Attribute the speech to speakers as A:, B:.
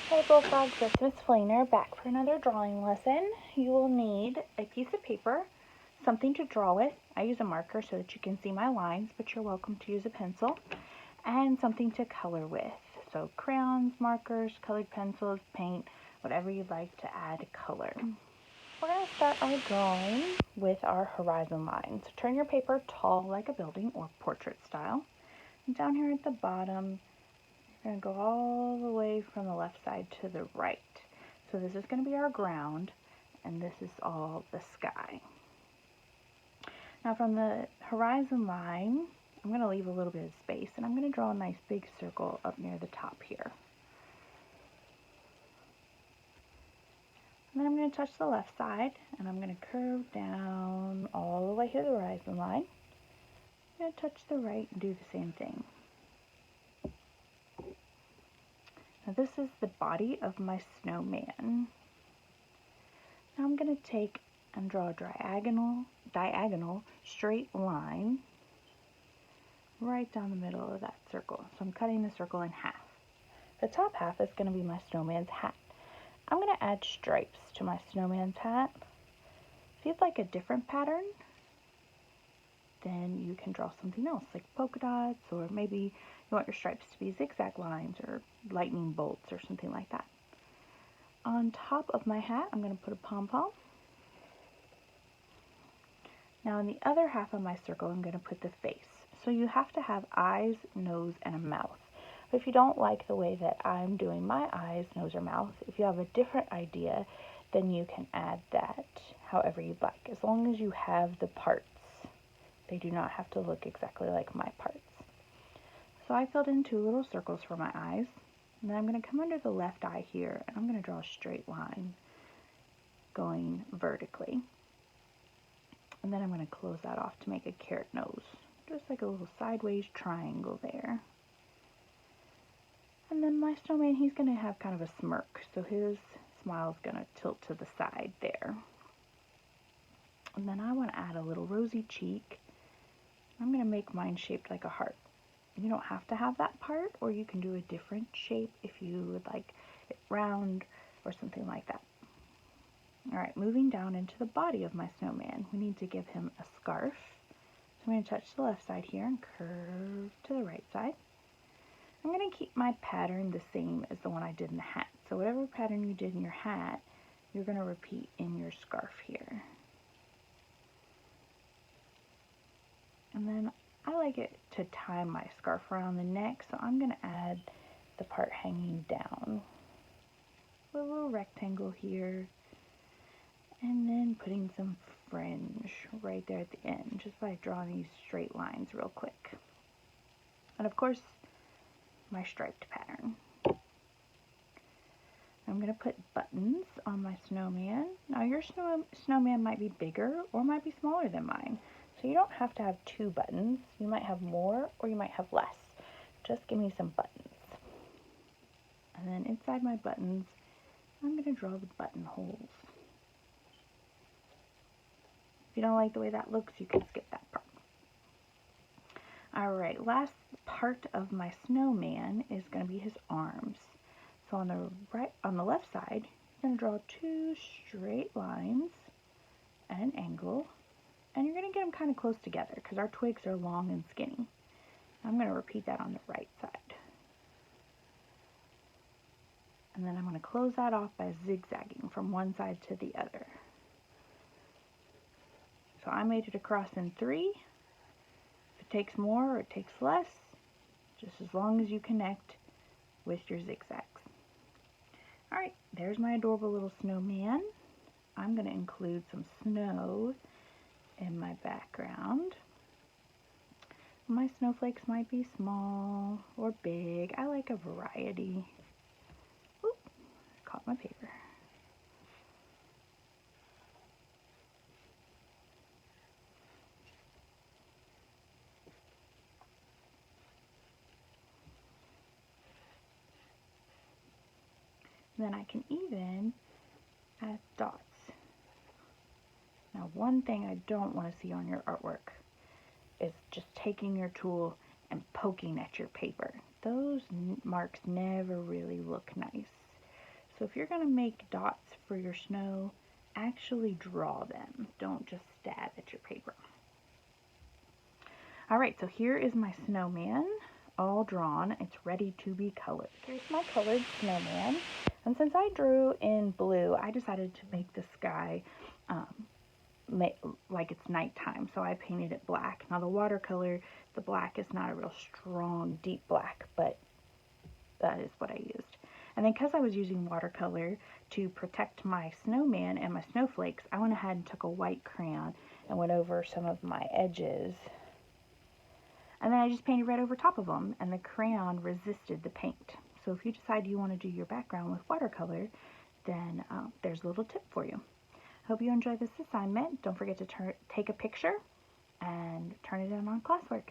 A: Hey Bullfrogs, it's Miss Fleener back for another drawing lesson. You will need a piece of paper, something to draw with. I use a marker so that you can see my lines, but you're welcome to use a pencil, and something to color with. So crayons, markers, colored pencils, paint, whatever you'd like to add color. We're going to start our drawing with our horizon line. So turn your paper tall like a building or portrait style. And down here at the bottom, we're going to go all the way from the left side to the right. So this is going to be our ground, and this is all the sky. Now from the horizon line, I'm going to leave a little bit of space, and I'm going to draw a nice big circle up near the top here. And then I'm going to touch the left side, and I'm going to curve down all the way to the horizon line. I'm going to touch the right and do the same thing. Now this is the body of my snowman. Now I'm going to take and draw a diagonal straight line right down the middle of that circle. So I'm cutting the circle in half. The top half is going to be my snowman's hat. I'm going to add stripes to my snowman's hat. If you'd like a different pattern, then you can draw something else like polka dots, or maybe you want your stripes to be zigzag lines or lightning bolts or something like that. On top of my hat, I'm going to put a pom-pom. Now in the other half of my circle, I'm going to put the face. So you have to have eyes, nose, and a mouth. But if you don't like the way that I'm doing my eyes, nose, or mouth, if you have a different idea, then you can add that however you'd like, as long as you have the parts. They do not have to look exactly like my parts. So I filled in 2 little circles for my eyes. And then I'm going to come under the left eye here, and I'm going to draw a straight line going vertically. And then I'm going to close that off to make a carrot nose, just like a little sideways triangle there. And then my snowman, he's going to have kind of a smirk, so his smile is going to tilt to the side there. And then I want to add a little rosy cheek. I'm going to make mine shaped like a heart. You don't have to have that part, or you can do a different shape if you would like it round or something like that. Alright, moving down into the body of my snowman, we need to give him a scarf. So I'm going to touch the left side here and curve to the right side. I'm going to keep my pattern the same as the one I did in the hat. So whatever pattern you did in your hat, you're going to repeat in your scarf here. And then I like it to tie my scarf around the neck, so I'm going to add the part hanging down. A little rectangle here, and then putting some fringe right there at the end, just by drawing these straight lines real quick. And of course, my striped pattern. I'm going to put buttons on my snowman. Now your snowman might be bigger or might be smaller than mine. So you don't have to have 2 buttons. You might have more or you might have less. Just give me some buttons. And then inside my buttons, I'm going to draw the buttonholes. If you don't like the way that looks, you can skip that part. Alright, last part of my snowman is going to be his arms. So on the left side, you're going to draw 2 straight lines at an angle, and you're going to get them kind of close together because our twigs are long and skinny. I'm going to repeat that on the right side. And then I'm going to close that off by zigzagging from one side to the other. So I made it across in 3. If it takes more or it takes less, just as long as you connect with your zigzags. Alright, there's my adorable little snowman. I'm going to include some snow in my background. My snowflakes might be small or big. I like a variety. Oop, caught my paper. Then I can even add dots. Now one thing I don't want to see on your artwork is just taking your tool and poking at your paper. Those marks never really look nice. So if you're going to make dots for your snow, actually draw them. Don't just stab at your paper. Alright, so here is my snowman, all drawn. It's ready to be colored. Here's my colored snowman. And since I drew in blue, I decided to make the sky like it's nighttime, so I painted it black. Now the watercolor, the black is not a real strong, deep black, but that is what I used. And then because I was using watercolor to protect my snowman and my snowflakes, I went ahead and took a white crayon and went over some of my edges. And then I just painted red over top of them, and the crayon resisted the paint. So if you decide you want to do your background with watercolor, then there's a little tip for you. Hope you enjoy this assignment. Don't forget to take a picture and turn it in on classwork.